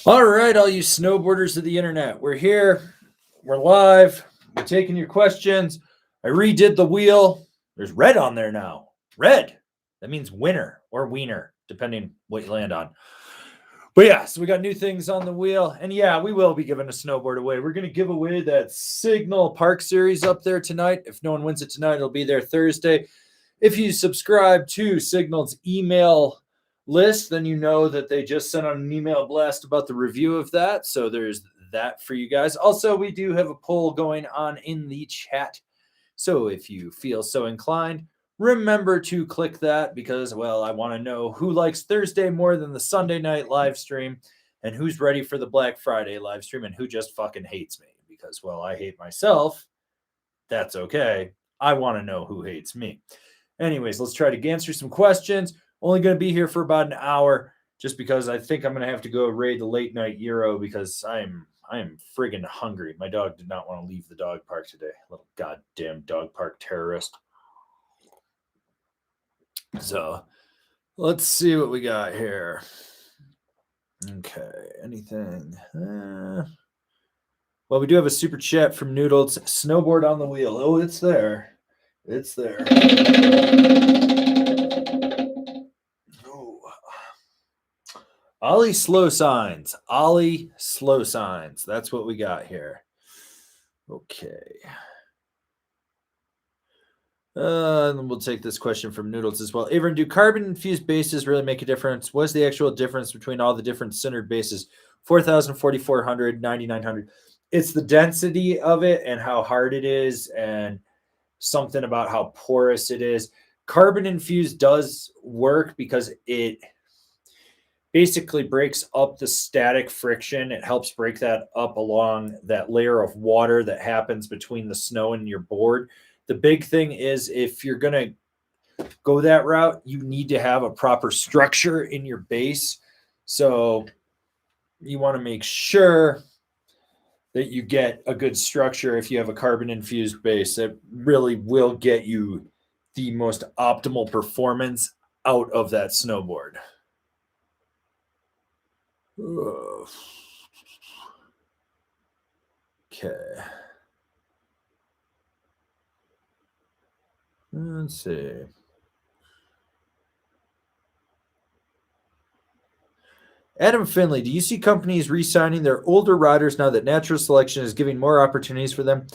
All right, all you snowboarders of the internet, we're here. We're live. We're taking your questions. I redid the wheel. There's red on there now. Red. That means winner or wiener, depending what you land on. But yeah, so we got new things on the wheel. And yeah, we will be giving a snowboard away. We're going to give away that Signal Park Series up there tonight. If no one wins it tonight, it'll be there Thursday. If you subscribe to Signal's email list, then you know that they just sent out an email blast about the review of that. So there's that for you guys. Also, we do have a poll going on in the chat. So if you feel so inclined, remember to click that because, well, I want to know who likes Thursday more than the Sunday night live stream and who's ready for the Black Friday live stream and who just fucking hates me because, well, I hate myself. That's okay. I want to know who hates me. Anyways, let's try to answer some questions. Only going to be here for about an hour just because I think I'm going to have to go raid the late night Euro because I am friggin' hungry. My dog did not want to leave the dog park today. Little goddamn dog park terrorist. So let's see what we got here. Okay, anything? Well, we do have a super chat from Noodles. Snowboard on the wheel. Oh, it's there. It's there. Oh. Ollie slow signs. Ollie slow signs. That's what we got here. Okay. And we'll take this question from Noodles as well. Avran, do carbon-infused bases really make a difference? What's the actual difference between all the different centered bases? 4,000, 4,400, 9,900. It's the density of it and how hard it is and something about how porous it is. Carbon-infused does work because it basically breaks up the static friction. It helps break that up along that layer of water that happens between the snow and your board. The big thing is if you're going to go that route, you need to have a proper structure in your base. So you want to make sure that you get a good structure if you have a carbon-infused base. That really will get you the most optimal performance out of that snowboard. Okay. Let's see. Adam Finley, do you see companies re-signing their older riders now that natural selection is giving more opportunities for them?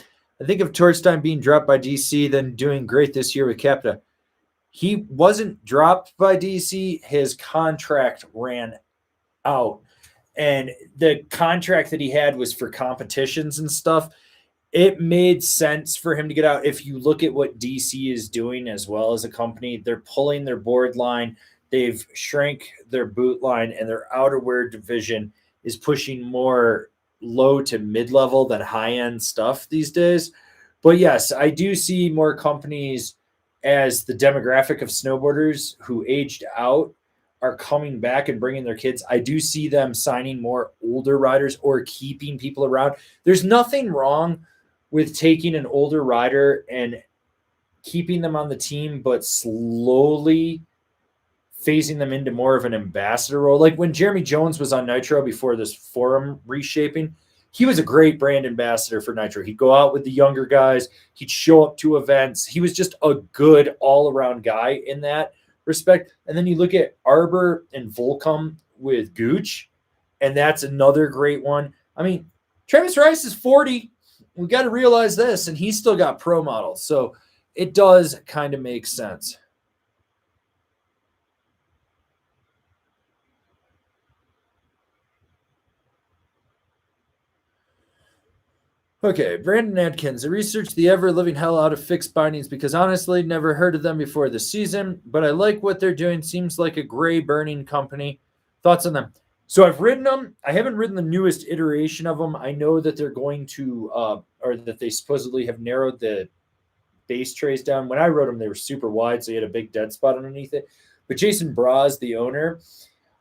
I think of Torstein being dropped by DC, then doing great this year with Capta. He wasn't dropped by DC. His contract ran out. And the contract that he had was for competitions and stuff. It made sense for him to get out. If you look at what DC is doing as well as a company, they're pulling their board line. They've shrank their boot line, and their outerwear division is pushing more low to mid-level than high-end stuff these days. But yes, I do see more companies as the demographic of snowboarders who aged out are coming back and bringing their kids. I do see them signing more older riders or keeping people around. There's nothing wrong with taking an older rider and keeping them on the team, but slowly phasing them into more of an ambassador role. Like when Jeremy Jones was on Nitro before this forum reshaping, he was a great brand ambassador for Nitro. He'd go out with the younger guys. He'd show up to events. He was just a good all-around guy in that respect. And then you look at Arbor and Volcom with Gooch, and that's another great one. I mean, Travis Rice is 40. We got to realize this, and he's still got pro models. So it does kind of make sense. Okay, Brandon Adkins. I researched the ever-living hell out of fixed bindings because honestly, never heard of them before this season, but I like what they're doing. Seems like a gray burning company. Thoughts on them? So I've ridden them. I haven't ridden the newest iteration of them. I know that they're going to, or that they supposedly have narrowed the base trays down. When I rode them, they were super wide, so you had a big dead spot underneath it. But Jason Braz, the owner,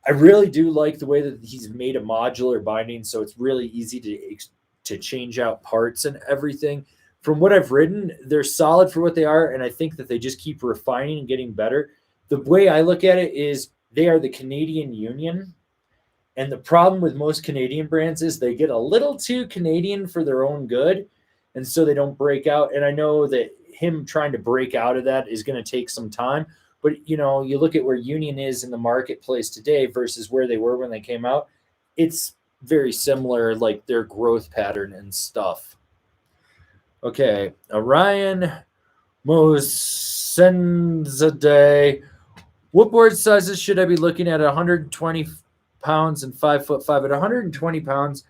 I really do like the way that he's made a modular binding, so it's really easy to change out parts and everything. from what I've ridden, they're solid for what they are, and I think that they just keep refining and getting better. The way I look at it is they are the Canadian Union. And the problem with most Canadian brands is they get a little too Canadian for their own good. And so they don't break out. And I know that him trying to break out of that is going to take some time. But, you know, you look at where Union is in the marketplace today versus where they were when they came out. It's very similar, like their growth pattern and stuff. Okay. Orion Mosenzade. What board sizes should I be looking at? 120 pounds and 5'5". At 120 pounds,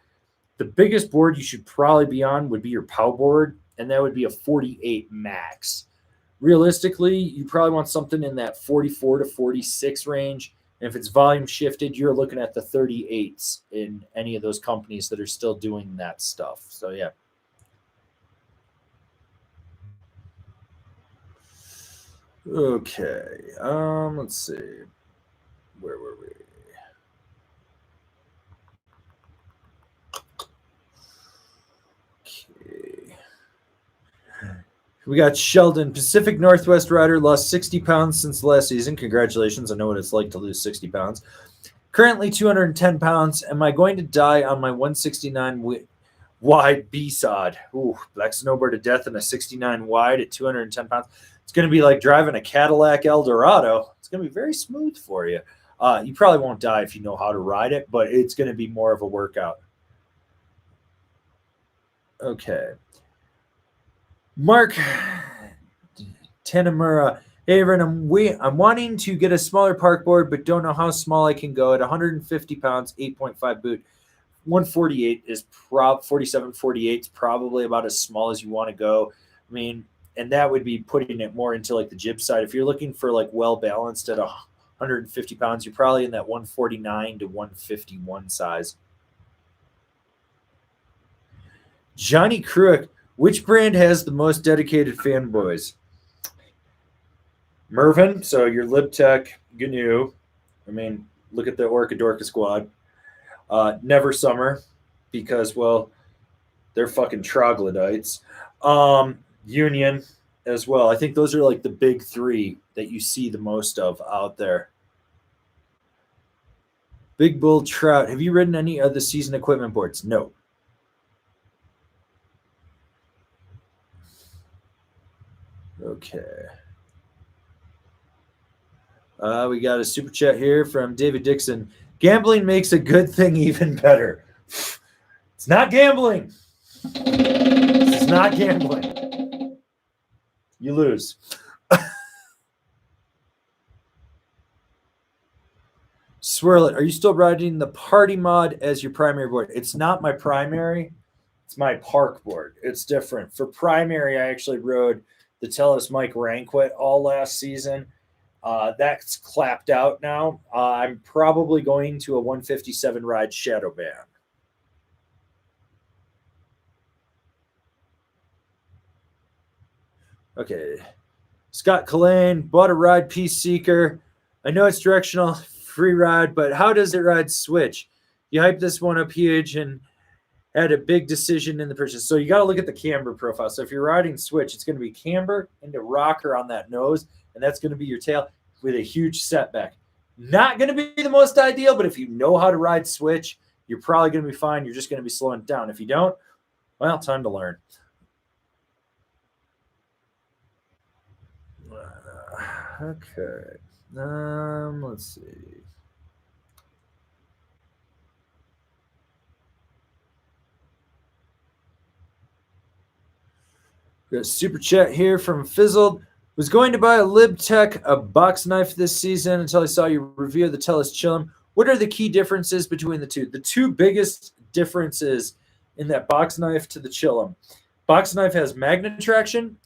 the biggest board you should probably be on would be your POW board, and that would be a 48 max. Realistically, you probably want something in that 44 to 46 range. And if it's volume shifted, you're looking at the 38s in any of those companies that are still doing that stuff. So, yeah. Okay. Let's see. Where were we? Okay. We got Sheldon, Pacific Northwest rider, lost 60 pounds since last season. Congratulations. I know what it's like to lose 60 pounds. Currently 210 pounds. Am I going to die on my 169 wide B-sod? Ooh, Black Snowboard to death in a 69 wide at 210 pounds. It's going to be like driving a Cadillac Eldorado. It's going to be very smooth for you. You probably won't die if you know how to ride it, but it's going to be more of a workout. Okay. Mark Tanamura. Hey, Avran, I'm wanting to get a smaller park board, but don't know how small I can go. At 150 pounds, 8.5 boot. 148 is 47, 48 is probably about as small as you want to go. I mean, and that would be putting it more into like the jib side. If you're looking for like well balanced at 150 pounds, you're probably in that 149 to 151 size. Johnny Kruick, which brand has the most dedicated fanboys? Mervin, so your LibTech, GNU. I mean, look at the Orca Dorca squad. Never Summer, because, well, they're fucking troglodytes. Union as well. I think those are like the big three that you see the most of out there. Big Bull Trout. Have you ridden any of the season equipment boards? No. Okay. We got a super chat here from David Dixon. Gambling makes a good thing even better. It's not gambling. It's not gambling. You lose. Swirl It. Are you still riding the party mod as your primary board? It's not my primary. It's my park board. It's different. For primary, I actually rode the Tellus Mike Ranquet all last season. That's clapped out now. I'm probably going to a 157 ride Shadow Band. Okay. Scott Collane bought a ride Peace Seeker. I know it's directional free ride, but how does it ride switch? You hype this one up huge and had a big decision in the purchase. So you got to look at the camber profile. So if you're riding switch, it's going to be camber into rocker on that nose, and that's going to be your tail with a huge setback. Not going to be the most ideal, but if you know how to ride switch, you're probably going to be fine. You're just going to be slowing it down. If you don't, well, time to learn. Okay. Let's see. Got a super chat here from Fizzled. Was going to buy a LibTech, a box knife this season until I saw your review of the Tellus Chillum. What are the key differences between the two? The two biggest differences in that box knife to the Chillum. Box knife has magnet traction,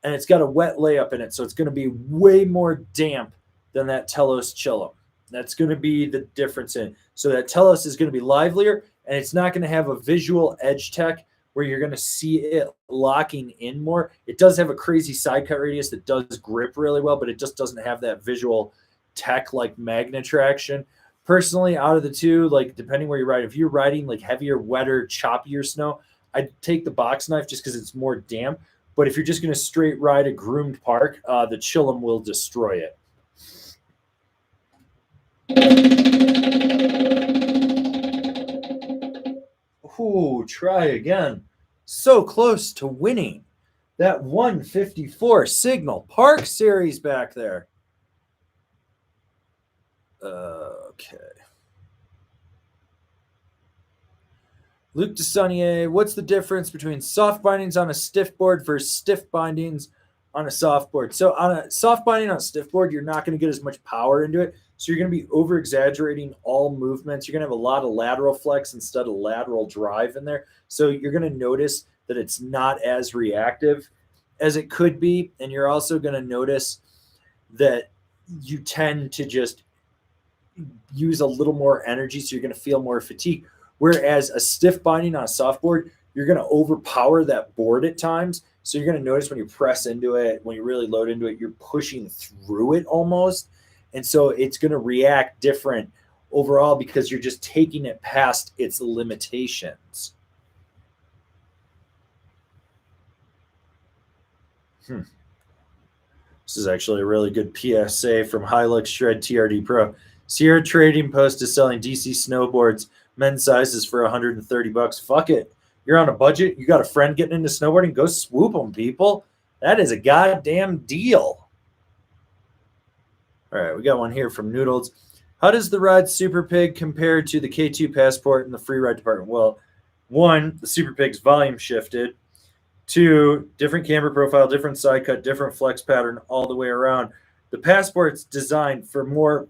and it's got a wet layup in it, so it's going to be way more damp than that Tellus Chillum. That's going to be the difference in it. So that Tellus is going to be livelier, and it's not going to have a visual edge tech where you're going to see it locking in more. It does have a crazy side cut radius that does grip really well, but it just doesn't have that visual tech like magnet traction. Personally, out of the two, like depending where you ride, if you're riding like heavier, wetter, choppier snow, I'd take the box knife just because it's more damp. But if you're just going to straight ride a groomed park, the Chillum will destroy it. Ooh, try again. So close to winning that 154 Signal Park Series back there. Okay. Luke DeSaunier, what's the difference between soft bindings on a stiff board versus stiff bindings on a soft board? So on a soft binding on a stiff board, you're not going to get as much power into it. So you're going to be over exaggerating all movements. You're going to have a lot of lateral flex instead of lateral drive in there. So you're going to notice that it's not as reactive as it could be. And you're also going to notice that you tend to just use a little more energy. So you're going to feel more fatigue. Whereas a stiff binding on a soft board, you're going to overpower that board at times. So you're going to notice when you press into it, when you really load into it, you're pushing through it almost. And so it's going to react different overall because you're just taking it past its limitations. This is actually a really good PSA from Hilux Shred TRD Pro. Sierra Trading Post is selling DC snowboards, men's sizes for $130. Fuck it. You're on a budget. You got a friend getting into snowboarding. Go swoop them, people. That is a goddamn deal. All right, we got one here from Noodles. How does the Ride Super Pig compare to the K2 Passport in the free ride department? Well, one, the Super Pig's volume shifted. Two, different camber profile, different side cut, different flex pattern all the way around. The Passport's designed for more,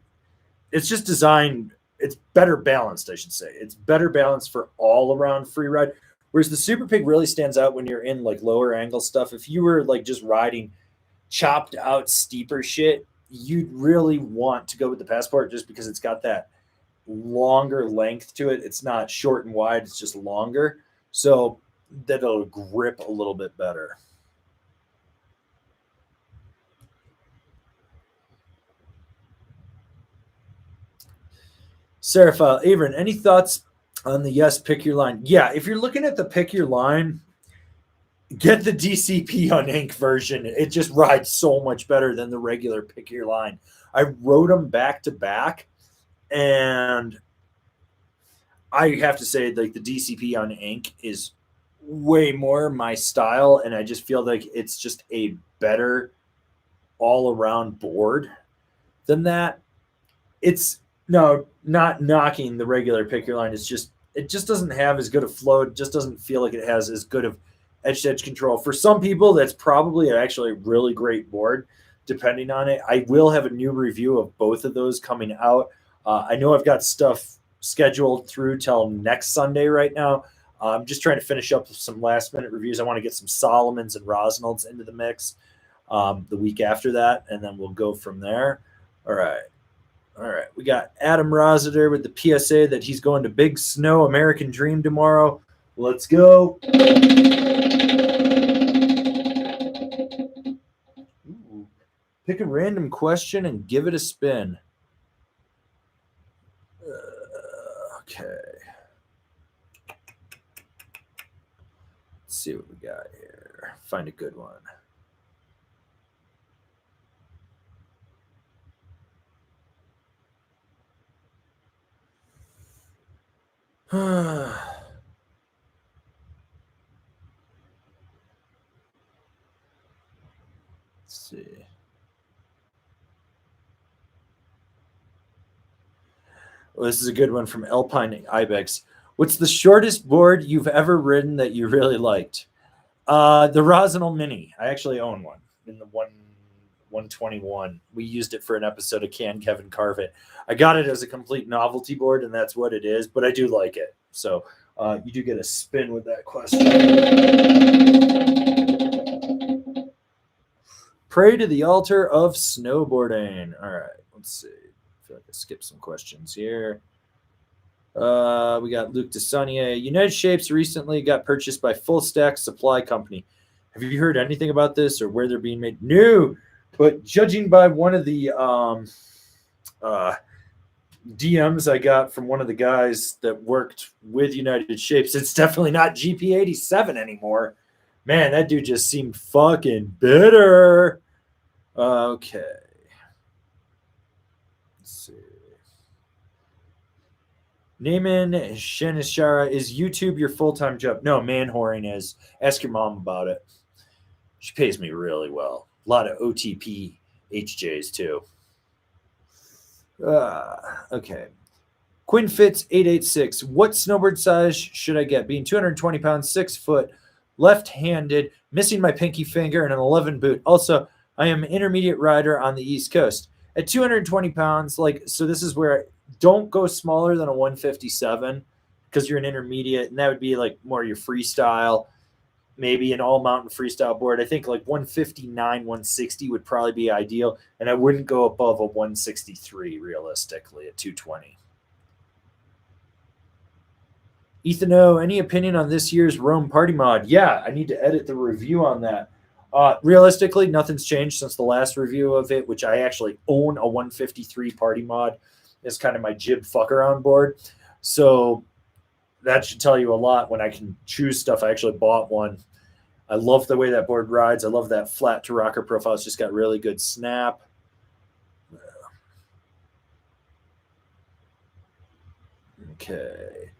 it's just designed, it's better balanced, I should say. It's better balanced for all around free ride. Whereas the Super Pig really stands out when you're in like lower angle stuff. If you were like just riding chopped out steeper shit, you'd really want to go with the Passport just because it's got that longer length to it. It's not short and wide, it's just longer. So that'll grip a little bit better. Seraphile, Avran, any thoughts on the pick your line? Yeah, if you're looking at the pick your line, get the DCP on ink version. It just rides so much better than the regular pick your line. I rode them back to back, and I have to say, like, the DCP on ink is way more my style, and I just feel like it's just a better all-around board than that. It's not knocking the regular pick your line. It's just it just doesn't have as good a flow. It just doesn't feel like it has as good of edge-to-edge control. For some people, that's probably actually a really great board, depending on it. I will have a new review of both of those coming out. I know I've got stuff scheduled through till next Sunday right now. I'm just trying to finish up some last-minute reviews. I want to get some Solomons and Rosnolds into the mix the week after that, and then we'll go from there. All right. We got Adam Rossiter with the PSA that he's going to Big Snow American Dream tomorrow. Let's go. Ooh. Pick a random question and give it a spin. Okay. Let's see what we got here. Find a good one. Let's see. Well, this is a good one from Alpine Ibex. What's the shortest board you've ever ridden that you really liked? The Rosinal Mini. I actually own one in the 121. We used it for an episode of Can Kevin Carve It. I got it as a complete novelty board, and that's what it is, but I do like it. So you do get a spin with that question. Pray to the altar of snowboarding. All right, let's see. I feel like I skipped some questions here. We got Luke DeSaunier. United Shapes recently got purchased by Full Stack Supply Company. Have you heard anything about this or where they're being made? No, but judging by one of the DMs I got from one of the guys that worked with United Shapes, it's definitely not GP87 anymore. Man, that dude just seemed fucking bitter. Okay. Let's see. Naaman Shanishara, is YouTube your full-time job? No, man-whoring is. Ask your mom about it. She pays me really well. A lot of OTP HJs, too. Okay. Quinn Fitz 886. What snowboard size should I get? Being 220 pounds, 6 foot, left-handed, missing my pinky finger, and an 11 boot. Also, I am an intermediate rider on the East Coast. At 220 pounds, so this is where don't go smaller than a 157 because you're an intermediate, and that would be more your freestyle, maybe an all-mountain freestyle board. I think 159, 160 would probably be ideal, and I wouldn't go above a 163 realistically at 220. Ethan O, any opinion on this year's Rome party mod? Yeah, I need to edit the review on that. Realistically, nothing's changed since the last review of it, which I actually own a 153 party mod. It's kind of my jib fucker on board. So that should tell you a lot when I can choose stuff. I actually bought one. I love the way that board rides. I love that flat to rocker profile. It's just got really good snap. Okay.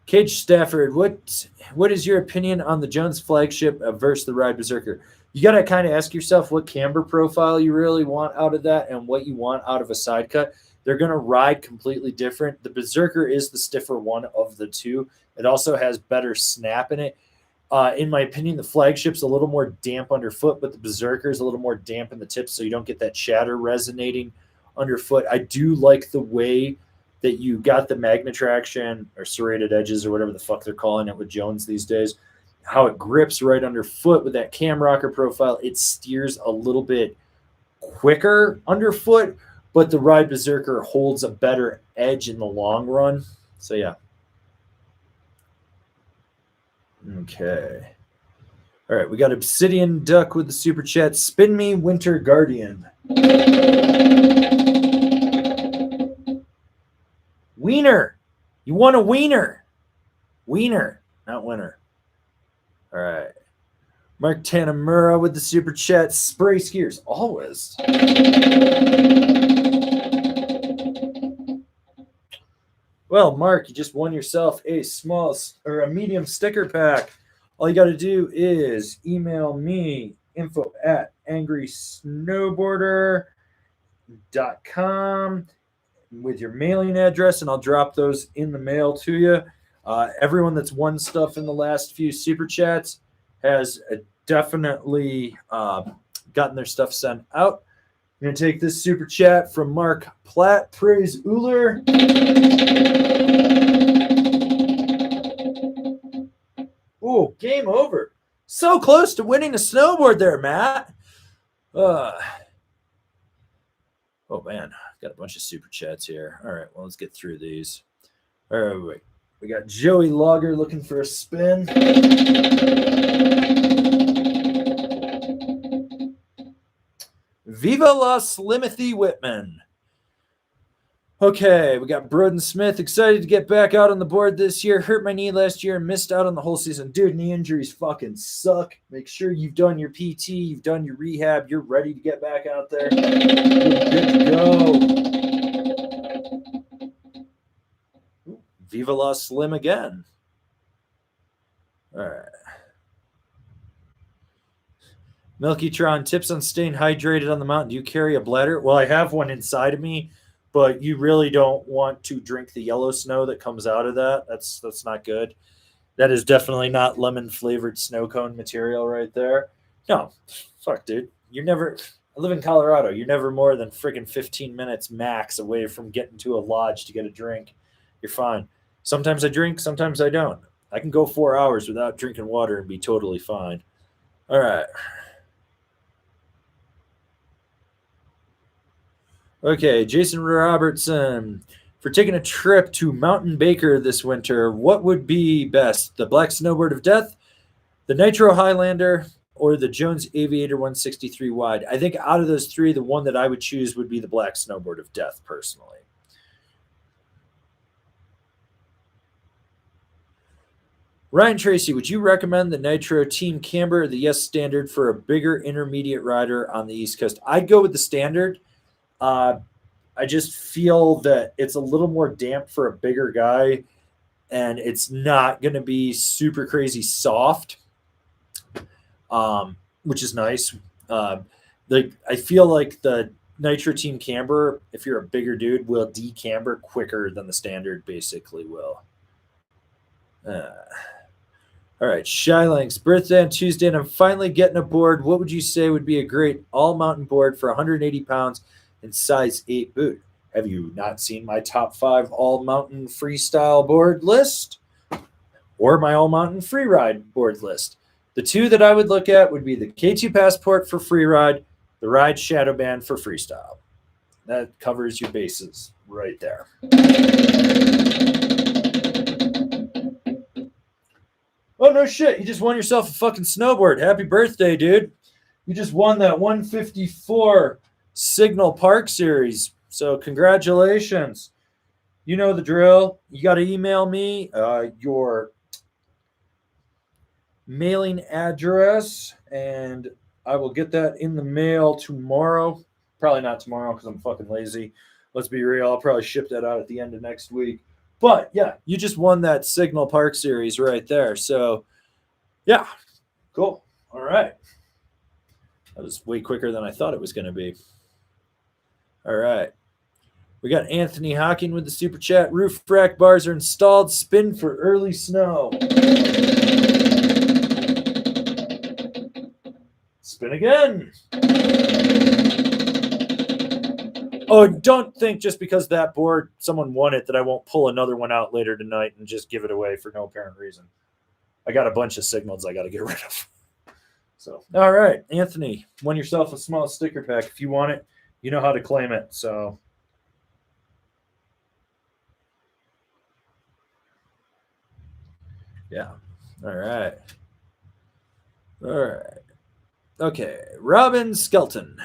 Cage Stafford, what is your opinion on the Jones Flagship versus the Ride Berserker? You got to kind of ask yourself what camber profile you really want out of that and what you want out of a side cut. They're going to ride completely different. The Berserker is the stiffer one of the two. It also has better snap in it. In my opinion, the Flagship's a little more damp underfoot, but the Berserker is a little more damp in the tips, so you don't get that chatter resonating underfoot. I do like the way that you got the magnet traction or serrated edges or whatever the fuck they're calling it with Jones these days, how it grips right underfoot with that cam rocker profile. It steers a little bit quicker underfoot, but the Ride Berserker holds a better edge in the long run. So, yeah. Okay. All right, we got Obsidian Duck with the super chat. Spin me Winter Guardian. Wiener. You want a wiener. Wiener, not winner. All right. Mark Tanamura with the super chat. Spray skiers, always. Well, Mark, you just won yourself a medium sticker pack. All you got to do is email me, info@angrysnowboarder.com with your mailing address, and I'll drop those in the mail to you. Everyone that's won stuff in the last few super chats has definitely gotten their stuff sent out. I'm going to take this super chat from Mark Platt. Praise Uller. Oh, game over. So close to winning a snowboard there, Matt. Oh, man. Got a bunch of super chats here. All right, well, let's get through these. All right, wait. We got Joey Logger looking for a spin. Viva la Slimothy Whitman. Okay, we got Broden Smith. Excited to get back out on the board this year. Hurt my knee last year and missed out on the whole season. Dude, knee injuries fucking suck. Make sure you've done your PT, you've done your rehab, you're ready to get back out there. You're good to go. Viva la Slim again. All right. Milkytron, tips on staying hydrated on the mountain. Do you carry a bladder? Well, I have one inside of me, but you really don't want to drink the yellow snow that comes out of that. That's not good. That is definitely not lemon-flavored snow cone material right there. No, fuck, dude. I live in Colorado. You're never more than friggin' 15 minutes max away from getting to a lodge to get a drink. You're fine. Sometimes I drink, sometimes I don't. I can go 4 hours without drinking water and be totally fine. All right. Okay, Jason Robertson. For taking a trip to Mountain Baker this winter, what would be best? The Black Snowboard of Death, the Nitro Highlander, or the Jones Aviator 163 wide? I think out of those three, the one that I would choose would be the Black Snowboard of Death, personally. Ryan Tracy, would you recommend the Nitro Team Camber or the Yes Standard for a bigger intermediate rider on the East Coast? I'd go with the Standard. I just feel that it's a little more damp for a bigger guy, and it's not going to be super crazy soft, which is nice. I feel like the Nitro Team Camber, if you're a bigger dude, will decamber quicker than the Standard basically will. All right, Shylink's birthday on Tuesday, and I'm finally getting a board. What would you say would be a great all-mountain board for 180 pounds and size 8 boot? Have you not seen my top 5 all-mountain freestyle board list or my all-mountain freeride board list? The 2 that I would look at would be the K2 Passport for freeride, the Ride Shadow Band for freestyle. That covers your bases right there. Oh, no shit. You just won yourself a fucking snowboard. Happy birthday, dude. You just won that 154 Signal Park Series. So congratulations. You know the drill. You got to email me your mailing address, and I will get that in the mail tomorrow. Probably not tomorrow because I'm fucking lazy. Let's be real. I'll probably ship that out at the end of next week. But, yeah, you just won that Signal Park Series right there. So, yeah, cool. All right. That was way quicker than I thought it was going to be. All right. We got Anthony Hawking with the super chat. Roof rack bars are installed. Spin for early snow. Spin again. Oh, don't think just because that board, someone won it, that I won't pull another one out later tonight and just give it away for no apparent reason. I got a bunch of signals I got to get rid of. So, all right, Anthony, won yourself a small sticker pack. If you want it, you know how to claim it. So, yeah. All right. All right. Okay, Robin Skelton.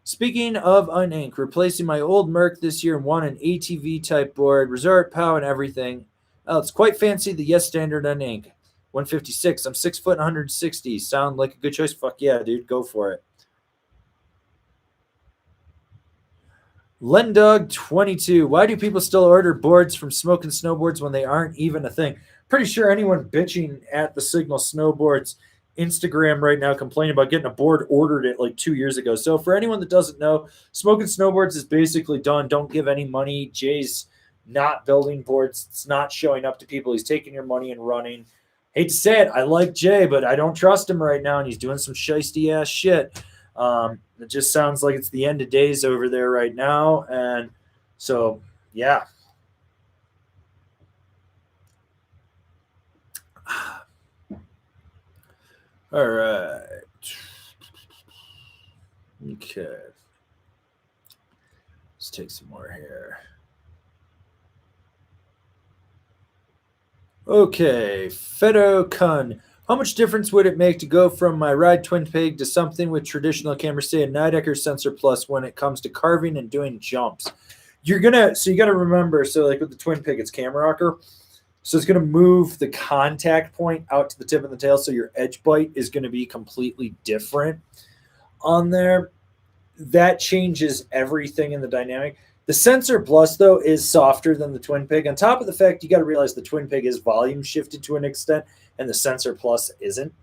Speaking of Unink, replacing my old Merc this year and want an ATV type board, Resort POW and everything. Oh, it's quite fancy, the Yes Standard Unink. 156. I'm 6 foot and 160. Sound like a good choice? Fuck yeah, dude. Go for it. Lendog22. Why do people still order boards from Smoking Snowboards when they aren't even a thing? Pretty sure anyone bitching at the Signal Snowboards Instagram right now complaining about getting a board ordered it like 2 years ago. So for anyone that doesn't know, Smoking Snowboards is basically done. Don't give any money. Jay's not building boards. It's not showing up to people. He's taking your money and running. Hate to say it, I like Jay, but I don't trust him right now, and he's doing some shisty ass shit. It just sounds like it's the end of days over there right now. And so, yeah. All right. Okay. Let's take some more here. Okay. Fedo Kun. How much difference would it make to go from my Ride Twin Pig to something with traditional camera, say a Nidecker Sensor Plus, when it comes to carving and doing jumps? So you got to remember, so like with the Twin Pig, it's camera rocker. So it's going to move the contact point out to the tip of the tail. So your edge bite is going to be completely different on there. That changes everything in the dynamic. The Sensor Plus, though, is softer than the Twin Pig. On top of the fact, you got to realize the Twin Pig is volume shifted to an extent, and the Sensor Plus isn't.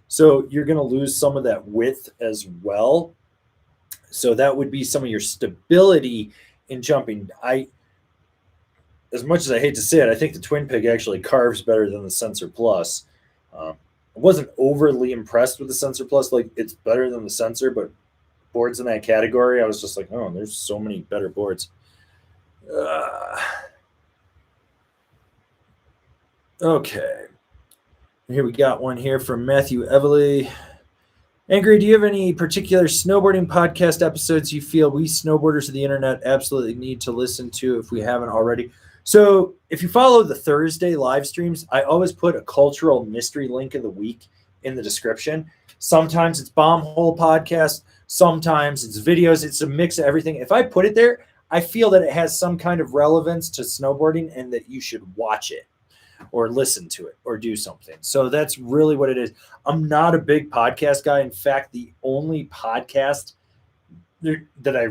So you're going to lose some of that width as well. So that would be some of your stability in jumping. As much as I hate to say it, I think the Twin Pig actually carves better than the Sensor Plus. I wasn't overly impressed with the Sensor Plus. Like, it's better than the Sensor, but boards in that category, I was just like, oh, there's so many better boards. Okay. Here we got one here from Matthew Everly. Angry, do you have any particular snowboarding podcast episodes you feel we snowboarders of the internet absolutely need to listen to if we haven't already? So if you follow the Thursday live streams, I always put a cultural mystery link of the week in the description. Sometimes it's Bomb Hole Podcast. Sometimes it's videos. It's a mix of everything. If I put it there, I feel that it has some kind of relevance to snowboarding and that you should watch it. or listen to it or do something. So that's really what it is. I'm not a big podcast guy. In fact, the only podcast that I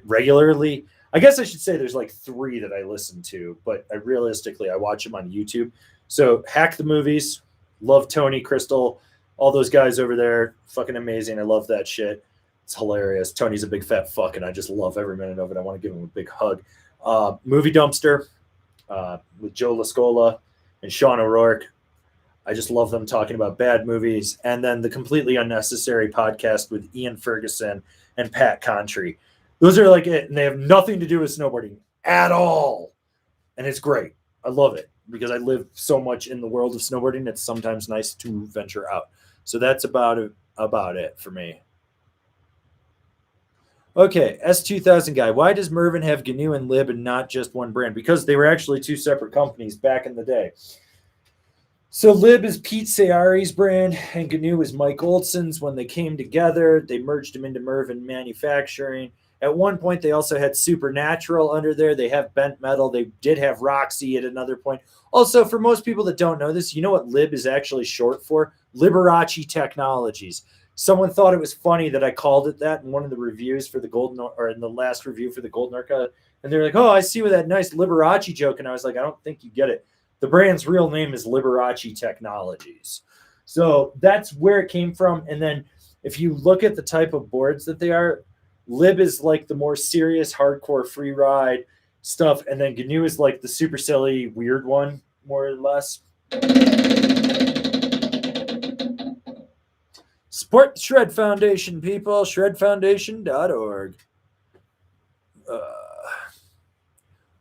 regularly, I guess I should say there's like 3 that I listen to, but I watch them on YouTube. So Hack the Movies, love Tony, Crystal, all those guys over there, fucking amazing. I love that shit. It's hilarious. Tony's a big fat fuck, and I just love every minute of it. I want to give him a big hug. Movie Dumpster with Joe Lascola and Sean O'Rourke. I just love them talking about bad movies. And then the Completely Unnecessary podcast with Ian Ferguson and Pat Contry. Those are like it, and they have nothing to do with snowboarding at all. And it's great. I love it because I live so much in the world of snowboarding. It's sometimes nice to venture out. So that's about it for me. Okay, S2000 guy. Why does Mervin have GNU and Lib and not just one brand? Because they were actually 2 separate companies back in the day. So Lib is Pete Sayari's brand, and GNU is Mike Olson's. When they came together, they merged them into Mervin Manufacturing. At one point, they also had Supernatural under there. They have Bent Metal. They did have Roxy at another point. Also, for most people that don't know this, you know what Lib is actually short for? Liberace Technologies. Someone thought it was funny that I called it that in one of the reviews for the Golden, or in the last review for the Golden Orca. And they're like, oh, I see with that nice Liberace joke. And I was like, I don't think you get it. The brand's real name is Liberace Technologies. So that's where it came from. And then if you look at the type of boards that they are, Lib is like the more serious, hardcore free ride stuff. And then GNU is like the super silly, weird one, more or less. Support the Shred Foundation, people. Shredfoundation.org.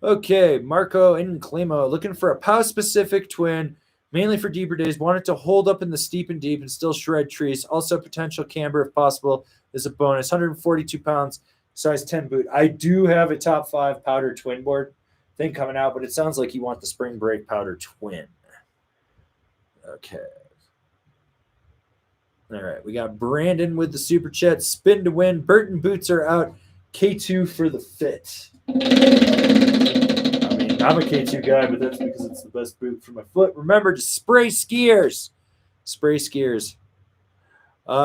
Okay, Marco and Climo looking for a POW-specific twin, mainly for deeper days. Want it to hold up in the steep and deep and still shred trees. Also, potential camber, if possible, is a bonus. 142 pounds, size 10 boot. I do have a top 5 powder twin board thing coming out, but it sounds like you want the Spring Break powder twin. Okay. All right, we got Brandon with the super chat. Spin to win. Burton boots are out. K2 for the fit. I mean, I'm a K2 guy, but that's because it's the best boot for my foot. Remember to spray skiers. Spray skiers.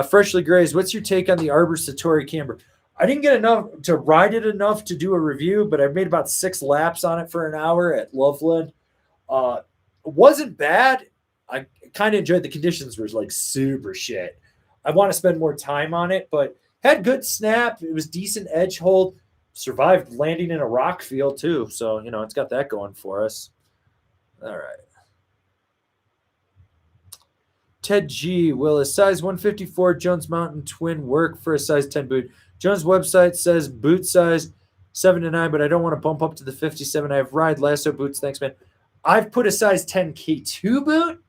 Freshly Grazed, what's your take on the Arbor Satori camber? I didn't get enough to ride it enough to do a review, but I made about 6 laps on it for an hour at Loveland. It wasn't bad. I kind of enjoyed the conditions were like super shit. I want to spend more time on it, but had good snap. It was decent edge hold. Survived landing in a rock field too. So, you know, it's got that going for us. All right. Ted G. Will a size 154 Jones Mountain twin work for a size 10 boot? Jones' website says boot size 7 to 9, but I don't want to bump up to the 57. I have Ride Lasso boots. Thanks, man. I've put a size 10 K2 boot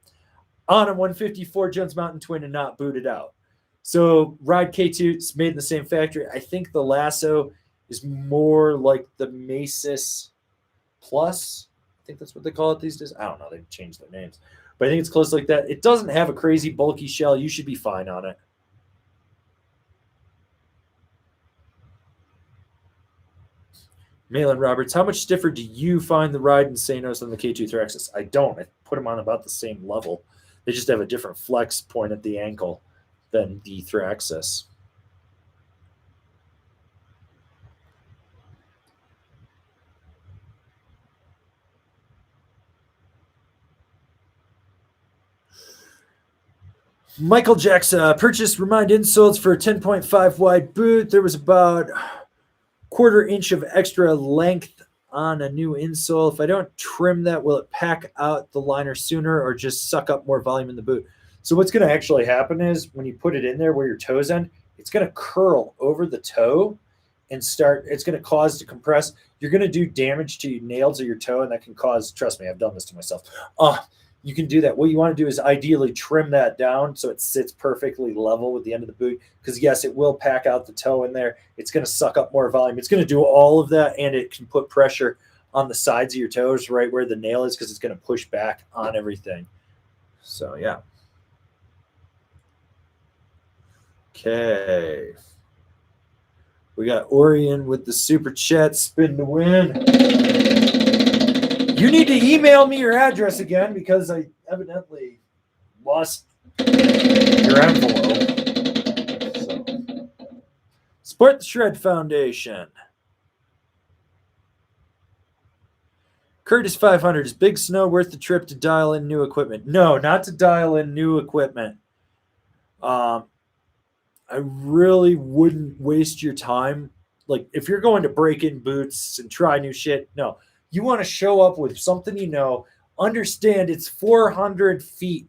on a 154 Jones Mountain twin and not booted out. So Ride K2 is made in the same factory. I think the Lasso is more like the Masis Plus. I think that's what they call it these days. I don't know. They've changed their names. But I think it's close like that. It doesn't have a crazy bulky shell. You should be fine on it. Malin Roberts, how much stiffer do you find the Ride Insanos than the K2 Thraxis? I don't. I put them on about the same level. They just have a different flex point at the ankle than the Thraxis. Michael Jackson purchased Remind insoles for a 10.5 wide boot. There was about 1/4 inch of extra length on a new insole. If I don't trim that, will it pack out the liner sooner or just suck up more volume in the boot? So what's going to actually happen is when you put it in there where your toes end, it's going to curl over the toe and it's going to cause to compress. You're going to do damage to your nails of your toe, and that can cause, trust me, I've done this to myself. You can do that. What you want to do is ideally trim that down so it sits perfectly level with the end of the boot. Because, yes, it will pack out the toe in there. It's going to suck up more volume. It's going to do all of that, and it can put pressure on the sides of your toes right where the nail is because it's going to push back on everything. So, yeah. Okay. We got Orion with the super chat. Spin to win. You need to email me your address again because I evidently lost your envelope. So. Support the Shred Foundation. Curtis 500, is Big Snow worth the trip to dial in new equipment? No, not to dial in new equipment. I really wouldn't waste your time. Like, if you're going to break in boots and try new shit, no. You want to show up with something you know. Understand it's 400 feet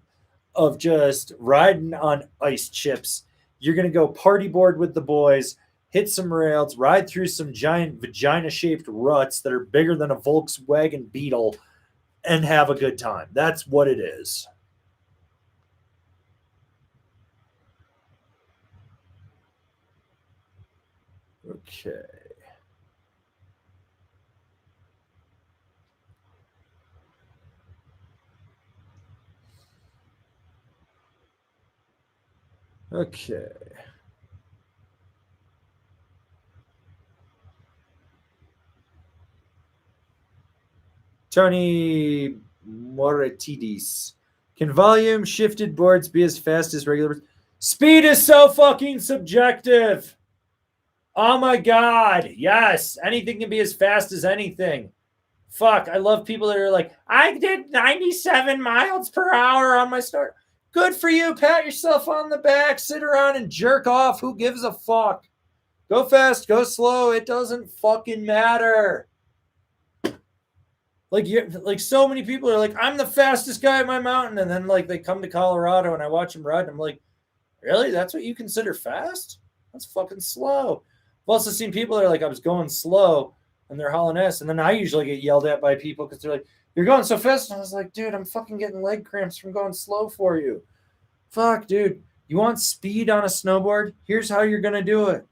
of just riding on ice chips. You're going to go party board with the boys, hit some rails, ride through some giant vagina-shaped ruts that are bigger than a Volkswagen Beetle, and have a good time. That's what it is. Okay. Okay. Tony Moritidis. Can volume shifted boards be as fast as regular boards? Speed is so fucking subjective. Oh my God. Yes. Anything can be as fast as anything. Fuck. I love people that are like, I did 97 miles per hour on my start. Good for you. Pat yourself on the back. Sit around and jerk off. Who gives a fuck? Go fast. Go slow. It doesn't fucking matter. Like so many people are like, I'm the fastest guy at my mountain. And then like they come to Colorado and I watch them ride. And I'm like, really? That's what you consider fast? That's fucking slow. I've also seen people that are like, I was going slow and they're hauling ass. And then I usually get yelled at by people because they're like, you're going so fast. And I was like, dude, I'm fucking getting leg cramps from going slow for you. Fuck, dude. You want speed on a snowboard? Here's how you're going to do it.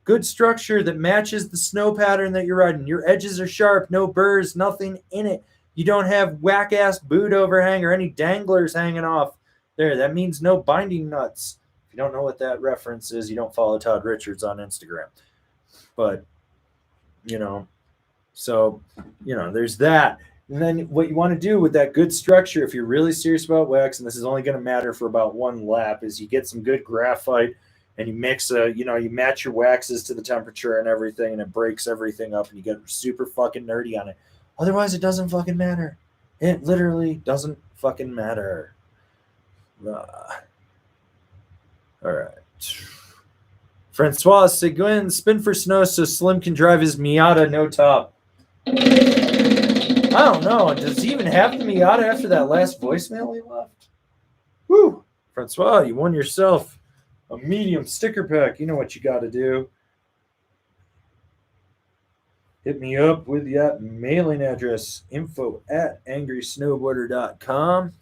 Good structure that matches the snow pattern that you're riding. Your edges are sharp, no burrs, nothing in it. You don't have whack-ass boot overhang or any danglers hanging off there. That means no binding nuts. If you don't know what that reference is, you don't follow Todd Richards on Instagram. But, so, there's that. And then what you want to do with that good structure, if you're really serious about wax, and this is only going to matter for about one lap, is you get some good graphite and you mix you match your waxes to the temperature and everything, and it breaks everything up and you get super fucking nerdy on it. Otherwise, it doesn't fucking matter. It literally doesn't fucking matter. All right. Francois Seguin, spin for snow so Slim can drive his Miata no top. I don't know. Does he even have the Miata after that last voicemail he left? Woo! Francois, you won yourself a medium sticker pack. You know what you got to do. Hit me up with that mailing address, info@angrysnowboarder.com,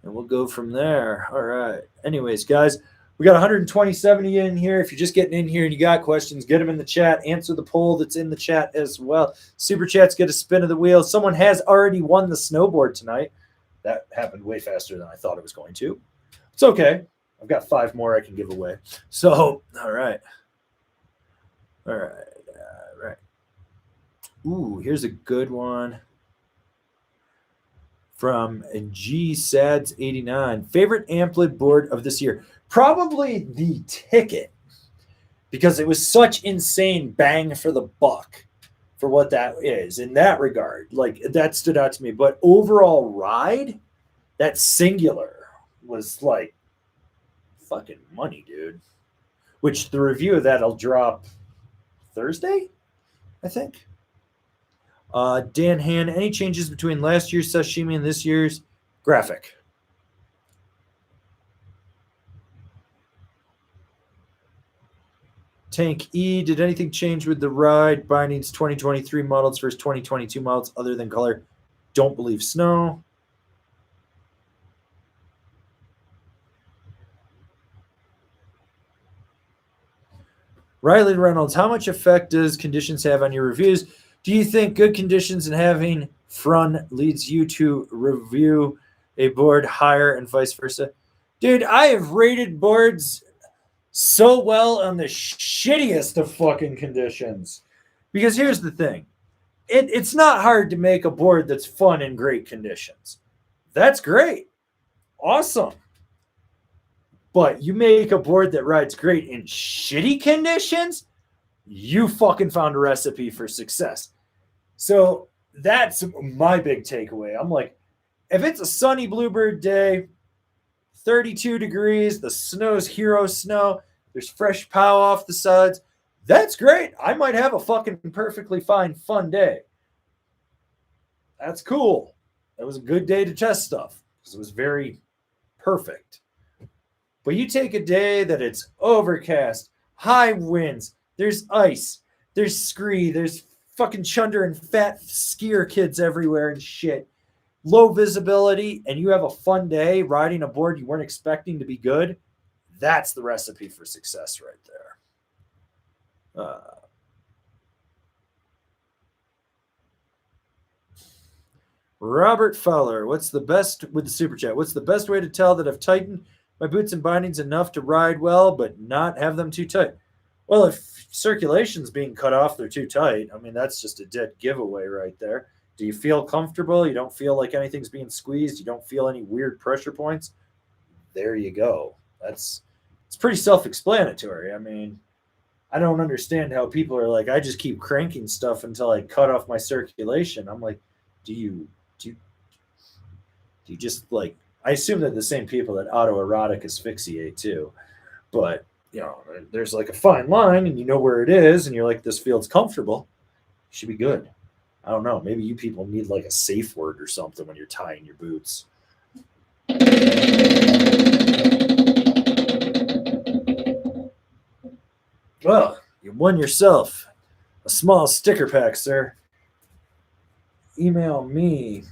and we'll go from there. All right. Anyways, guys, we got 120 in here. If you're just getting in here and you got questions, get them in the chat. Answer the poll that's in the chat as well. Super chats get a spin of the wheel. Someone has already won the snowboard tonight. That happened way faster than I thought it was going to. It's okay. I've got 5 more I can give away. So, all right. Ooh, here's a good one from G Sads 89. Favorite Amplid board of this year? Probably the Ticket, because it was such insane bang for the buck for what that is in that regard. Like, that stood out to me. But overall ride, that Singular was like fucking money, dude. Which the review of that'll drop Thursday, I think. Dan Han, any changes between last year's sashimi and this year's? Graphic. Tank E, did anything change with the ride? Bindings 2023 models versus 2022 models other than color? Don't believe snow. Riley Reynolds, how much effect does conditions have on your reviews? Do you think good conditions and having fun leads you to review a board higher and vice versa? Dude, I have rated boards so well on the shittiest of fucking conditions. Because here's the thing. it's not hard to make a board that's fun in great conditions. That's great. Awesome. But you make a board that rides great in shitty conditions, you fucking found a recipe for success. So that's my big takeaway. I'm like, if it's a sunny bluebird day, 32 degrees, the snow's hero snow, there's fresh pow off the sides, that's great. I might have a fucking perfectly fine, fun day. That's cool. That was a good day to test stuff because it was very perfect. But you take a day that it's overcast, high winds, there's ice, there's scree, there's fucking chunder and fat skier kids everywhere and shit, low visibility, and you have a fun day riding a board you weren't expecting to be good, that's the recipe for success right there. Robert Fowler, what's the best with the super chat? What's the best way to tell that I've tightened my boots and bindings enough to ride well, but not have them too tight? Well, if circulation's being cut off, they're too tight. I mean, that's just a dead giveaway right there. Do you feel comfortable? You don't feel like anything's being squeezed? You don't feel any weird pressure points? There you go. It's pretty self-explanatory. I mean, I don't understand how people are like, I just keep cranking stuff until I cut off my circulation. I'm like, do you just like, I assume that the same people that autoerotic asphyxiate too, but you know, there's like a fine line and you know where it is and you're like, this feels comfortable. You should be good. I don't know. Maybe you people need like a safe word or something when you're tying your boots. Well, you won yourself a small sticker pack, sir. Email me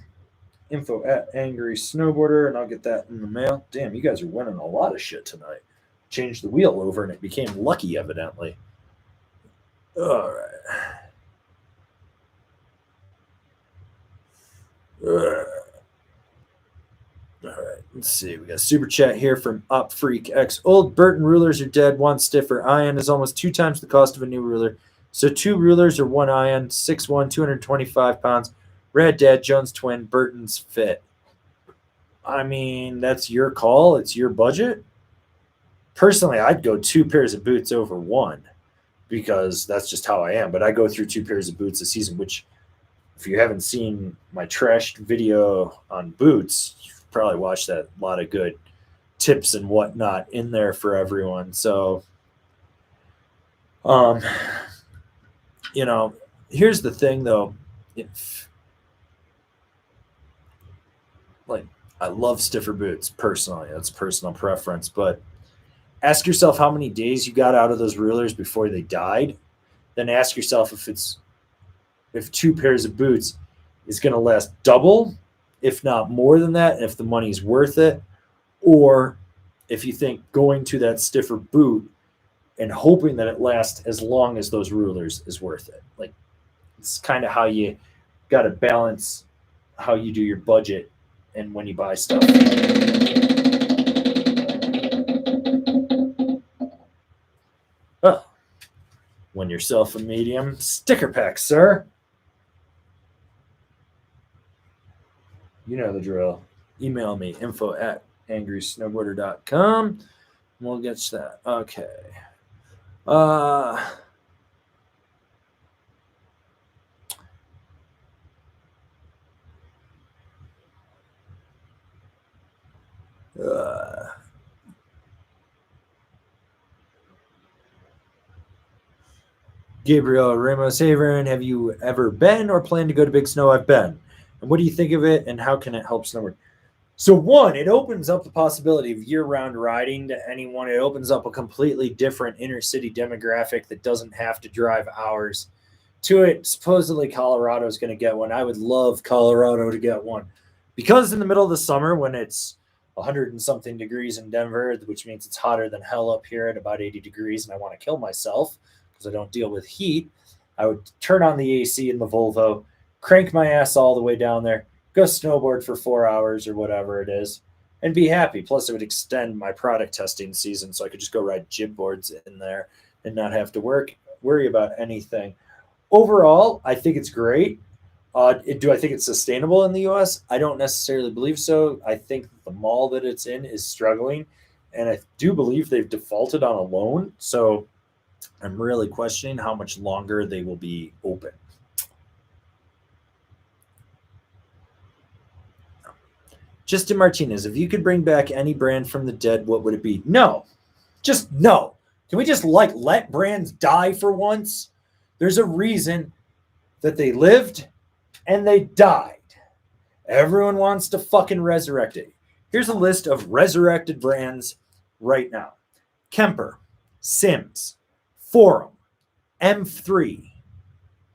info@angrysnowboarder and I'll get that in the mail. Damn, you guys are winning a lot of shit tonight. Changed the wheel over and it became lucky, evidently. All right. All right, let's see. We got a super chat here from Up Freak X. Old Burton rulers are dead. One stiffer ion is almost 2 times the cost of a new ruler. So 2 rulers or 1 ion, 6'1", 225 pounds. Rad Dad, Jones twin, Burton's fit. I mean, that's your call. It's your budget. Personally, I'd go 2 pairs of boots over 1 because that's just how I am. But I go through 2 pairs of boots a season, which if you haven't seen my trashed video on boots, you've probably watched that. A lot of good tips and whatnot in there for everyone. So, you know, here's the thing though. Like, I love stiffer boots personally. That's personal preference. But ask yourself how many days you got out of those rulers before they died. Then ask yourself if 2 pairs of boots is going to last double, if not more than that, if the money's worth it, or if you think going to that stiffer boot and hoping that it lasts as long as those rulers is worth it. Like, it's kind of how you got to balance how you do your budget and when you buy stuff. Oh, win yourself a medium sticker pack, sir. You know the drill. Email me, info@angrysnowboarder.com. We'll get to that. Okay. Gabriel Ramos, hey, Avran, have you ever been or plan to go to Big Snow? I've been. And what do you think of it, and how can it help snowboard? So, one, it opens up the possibility of year-round riding to anyone. It opens up a completely different inner-city demographic that doesn't have to drive hours to it. Supposedly, Colorado is going to get one. I would love Colorado to get one. Because in the middle of the summer, when it's 100 and something degrees in Denver, which means it's hotter than hell up here at about 80 degrees, and I want to kill myself because I don't deal with heat, I would turn on the AC in the Volvo, crank my ass all the way down there, go snowboard for 4 hours or whatever it is, and be happy. Plus, it would extend my product testing season so I could just go ride jib boards in there and not have to worry about anything. Overall, I think it's great. Do I think it's sustainable in the U.S.? I don't necessarily believe so. I think the mall that it's in is struggling, and I do believe they've defaulted on a loan. So I'm really questioning how much longer they will be open. Justin Martinez, if you could bring back any brand from the dead, what would it be? No, just no. Can we just let brands die for once? There's a reason that they lived and they died. Everyone wants to fucking resurrect it. Here's a list of resurrected brands right now: Kemper, Sims, Forum, M3,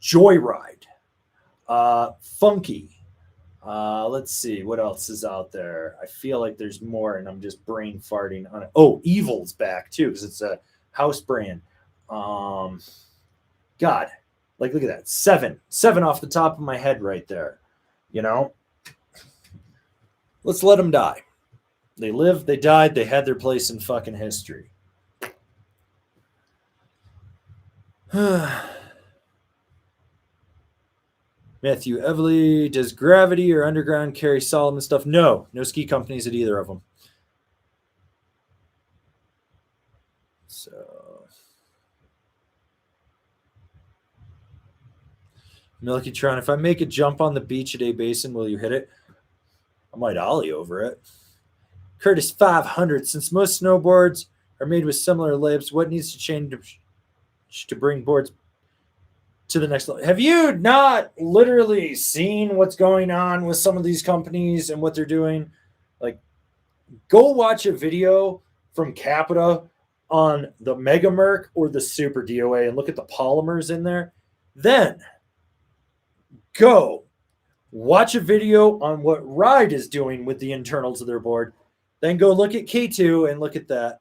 Joyride, Funky. Let's see what else is out there. I feel like there's more, and I'm just brain farting on it. Oh, Evil's back too, because it's a house brand. God, look at that, seven off the top of my head right there. Let's let them die. They lived, they died, they had their place in fucking history. Matthew Everly, does Gravity or Underground carry Solomon stuff? No ski companies at either of them. So, Milkytron, if I make a jump on the beach at A Basin, will you hit it? I might ollie over it. Curtis 500, since most snowboards are made with similar layups, what needs to change to bring boards to the next level? Have you not literally seen what's going on with some of these companies and what they're doing? Like, go watch a video from Capita on the Mega Merc or the Super DOA and look at the polymers in there. Then go watch a video on what Ride is doing with the internals of their board. Then go look at K2 and look at that,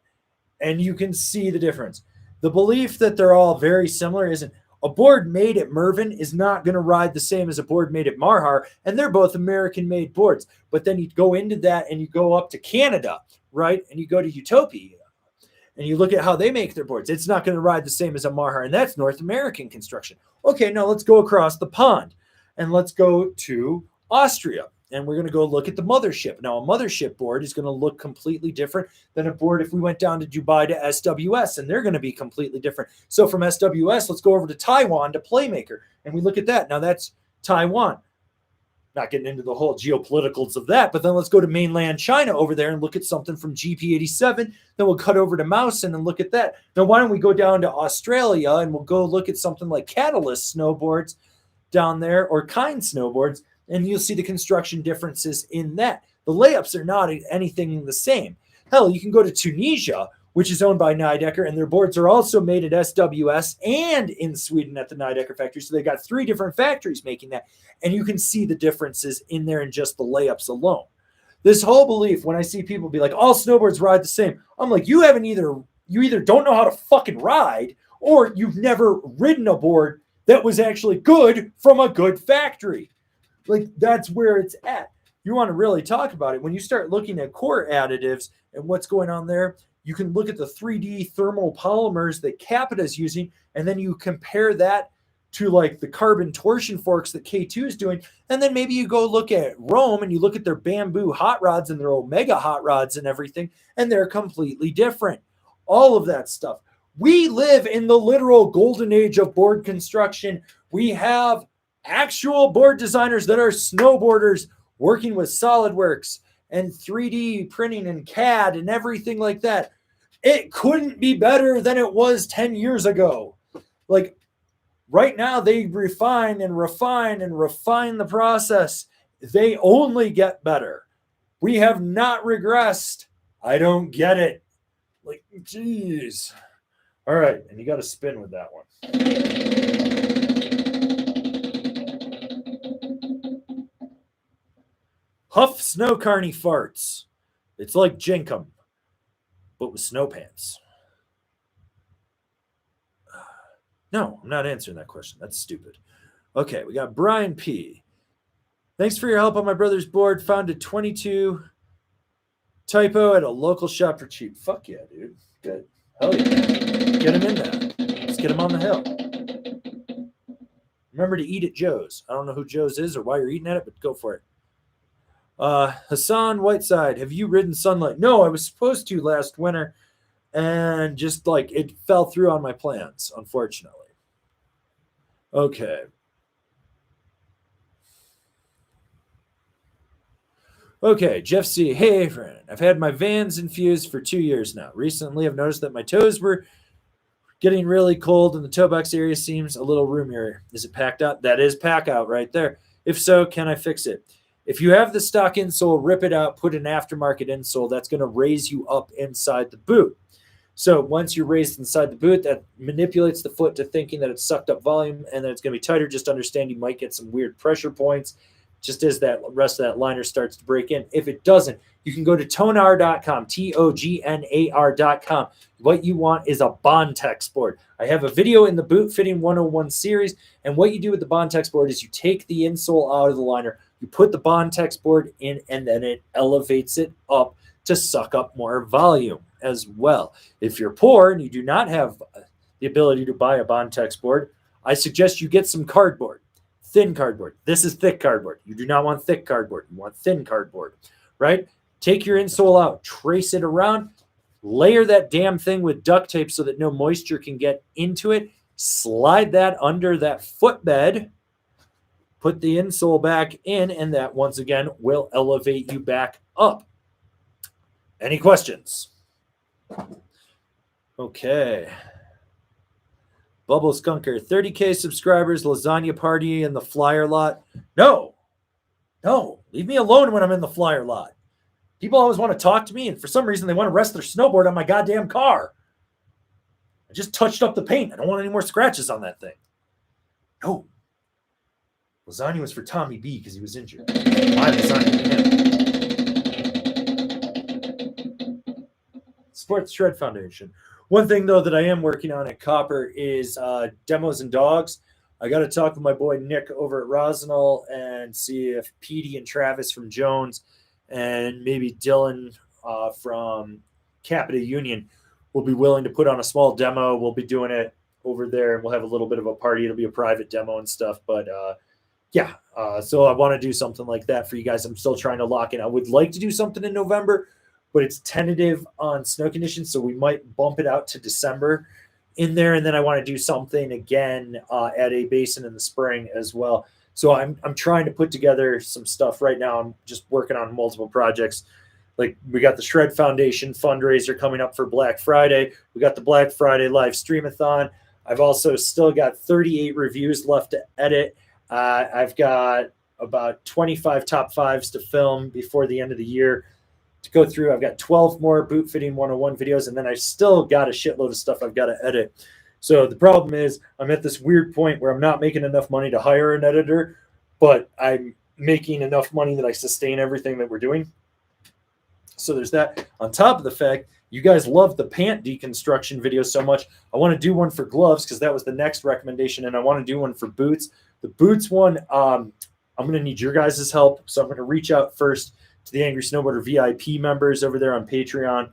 and you can see the difference. The belief that they're all very similar isn't. A board made at Mervin is not going to ride the same as a board made at Marhar, and they're both American-made boards. But then you go into that and you go up to Canada, right? And you go to Utopia, and you look at how they make their boards. It's not going to ride the same as a Marhar, and that's North American construction. Okay, now let's go across the pond, and let's go to Austria. And we're going to go look at the Mothership. Now, a Mothership board is going to look completely different than a board if we went down to Dubai to SWS, and they're going to be completely different. So from SWS, let's go over to Taiwan to Playmaker, and we look at that. Now, that's Taiwan. Not getting into the whole geopoliticals of that, but then let's go to mainland China over there and look at something from GP87. Then we'll cut over to Mousen and look at that. Now, why don't we go down to Australia, and we'll go look at something like Catalyst snowboards down there, or Kind snowboards, and you'll see the construction differences in that. The layups are not anything the same. Hell, you can go to Tunisia, which is owned by Nidecker, and their boards are also made at SWS and in Sweden at the Nidecker factory. So they got 3 different factories making that, and you can see the differences in there in just the layups alone. This whole belief, when I see people be like, all snowboards ride the same, I'm like, you either don't know how to fucking ride, or you've never ridden a board that was actually good from a good factory. Like, that's where it's at. You want to really talk about it. When you start looking at core additives and what's going on there, you can look at the 3D thermal polymers that Capita is using, and then you compare that to like the carbon torsion forks that K2 is doing. And then maybe you go look at Rome and you look at their bamboo hot rods and their Omega hot rods and everything, and they're completely different. All of that stuff. We live in the literal golden age of board construction. We have actual board designers that are snowboarders working with SolidWorks and 3D printing and CAD and everything like that. It couldn't be better than it was 10 years ago. Like, right now, they refine and refine and refine the process. They only get better. We have not regressed. I don't get it. Like, geez. All right, and you got to spin with that one. Huff Snow Carney farts. It's like Jenkum, but with snow pants. No, I'm not answering that question. That's stupid. Okay, we got Brian P. Thanks for your help on my brother's board. Found a 22 typo at a local shop for cheap. Fuck yeah, dude. Good. Hell yeah. Get him in there. Let's get him on the hill. remember to eat at Joe's. I don't know who Joe's is or why you're eating at it, but go for it. Hassan Whiteside, have you ridden Sunlight? No, I was supposed to last winter, and just like it fell through on my plans, unfortunately. Okay. Okay, Jeff C. Hey, friend. I've had my Vans infused for 2 years now. Recently, I've noticed that my toes were getting really cold and the toe box area seems a little roomier. Is it packed out? That is pack out right there. If so, can I fix it? If you have the stock insole, rip it out, put an aftermarket insole. That's going to raise you up inside the boot. So once you're raised inside the boot, that manipulates the foot to thinking that it's sucked up volume and that it's going to be tighter. Just understand you might get some weird pressure points just as that rest of that liner starts to break in. If it doesn't, you can go to tonar.com, TOGNAR.com. What you want is a Bondtex board. I have a video in the Boot Fitting 101 series, and what you do with the Bondtex board is you take the insole out of the liner, you put the Bondtex board in, and then it elevates it up to suck up more volume as well. If you're poor and you do not have the ability to buy a Bondtex board, I suggest you get some cardboard. Thin cardboard. This is thick cardboard. You do not want thick cardboard. You want thin cardboard, right? Take your insole out, trace it around, layer that damn thing with duct tape so that no moisture can get into it, slide that under that footbed, put the insole back in, and that once again will elevate you back up. Any questions? Okay. Bubble Skunker, 30K subscribers, lasagna party in the flyer lot. No, leave me alone when I'm in the flyer lot. People always want to talk to me, and for some reason they want to rest their snowboard on my goddamn car. I just touched up the paint. I don't want any more scratches on that thing. No. Lasagna was for Tommy B because he was injured. My lasagna for him. Sports Shred Foundation. One thing, though, that I am working on at Copper is demos and dogs. I got to talk with my boy Nick over at Rosenal and see if Petey and Travis from Jones and maybe Dylan from Capita Union will be willing to put on a small demo. We'll be doing it over there, and we'll have a little bit of a party. It'll be a private demo and stuff. But, so I want to do something like that for you guys. I'm still trying to lock in. I would like to do something in November, but it's tentative on snow conditions, so we might bump it out to December in there. And then I want to do something again at a basin in the spring as well. So I'm trying to put together some stuff right now. I'm just working on multiple projects. Like we got the Shred Foundation fundraiser coming up for Black Friday. We got the Black Friday live streamathon. I've also still got 38 reviews left to edit. I've got about 25 top fives to film before the end of the year to go through. I've got 12 more Boot Fitting 101 videos, and then I've still got a shitload of stuff I've got to edit. So the problem is I'm at this weird point where I'm not making enough money to hire an editor, but I'm making enough money that I sustain everything that we're doing. So there's that. On top of the fact, you guys love the pant deconstruction video so much. I want to do one for gloves because that was the next recommendation, and I want to do one for boots. The boots one, I'm going to need your guys' help, so I'm going to reach out first to the Angry Snowboarder VIP members over there on Patreon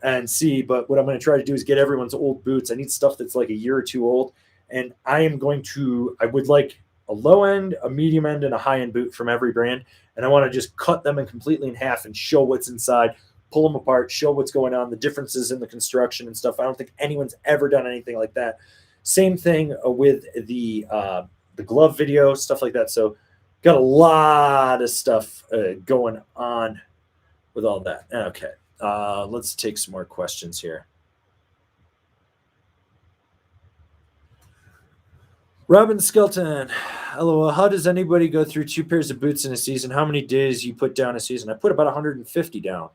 and see. But what I'm going to try to do is get everyone's old boots. I need stuff that's like a year or two old. And I would like a low end, a medium end, and a high end boot from every brand. And I want to just cut them completely in half and show what's inside, pull them apart, show what's going on, the differences in the construction and stuff. I don't think anyone's ever done anything like that. Same thing with the glove video, stuff like that. So got a lot of stuff going on with all that. Okay, let's take some more questions here. Robin Skelton, hello. How does anybody go through 2 pairs of boots in a season? How many days you put down a season? I put about 150 down.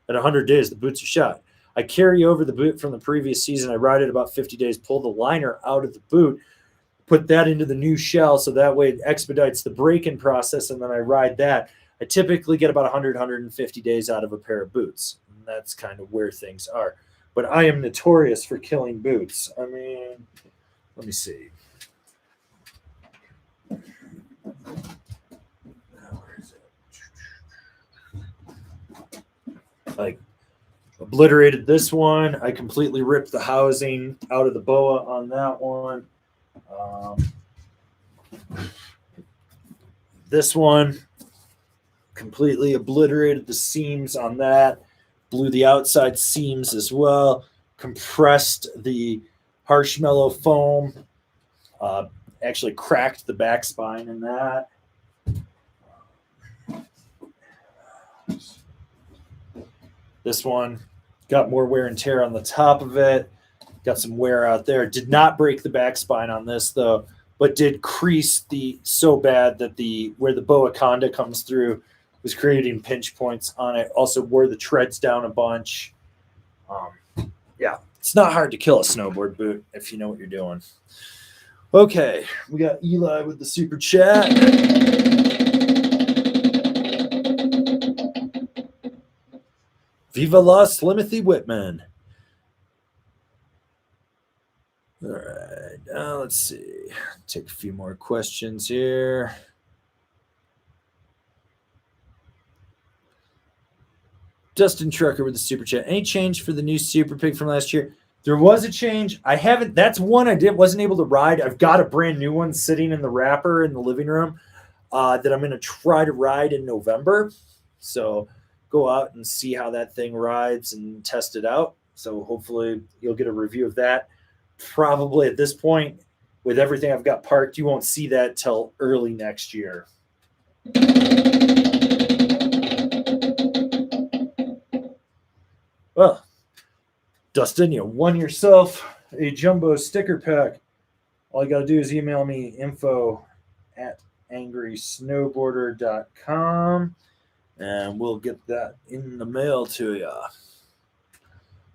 At 100 days, the boots are shot. I carry over the boot from the previous season. I ride it about 50 days, pull the liner out of the boot, put that into the new shell, so that way it expedites the break-in process, and then I ride that. I typically get about 100, 150 days out of a pair of boots. And that's kind of where things are. But I am notorious for killing boots. I mean, let me see. Where is it? Like, obliterated this one. I completely ripped the housing out of the boa on that one. This one completely obliterated the seams on that, blew the outside seams as well, compressed the Marshmallow foam, actually cracked the back spine in that. This one got more wear and tear on the top of it, got some wear out there. Did not break the back spine on this though, but did crease the so bad that the where the boa conda comes through was creating pinch points on it. Also wore the treads down a bunch. Yeah, it's not hard to kill a snowboard boot if you know what you're doing. Okay, we got Eli with the super chat. Viva la Slimothy Whitman. All right, now let's see. Take a few more questions here. Dustin Trucker with the super chat. Any change for the new Super Pig from last year? There was a change. I haven't. That's one I wasn't able to ride. I've got a brand new one sitting in the wrapper in the living room that I'm going to try to ride in November. So go out and see how that thing rides and test it out. So hopefully you'll get a review of that. Probably at this point, with everything I've got parked, you won't see that till early next year. Well, Dustin, you won yourself a jumbo sticker pack. All you got to do is email me info@angrysnowboarder.com and we'll get that in the mail to you.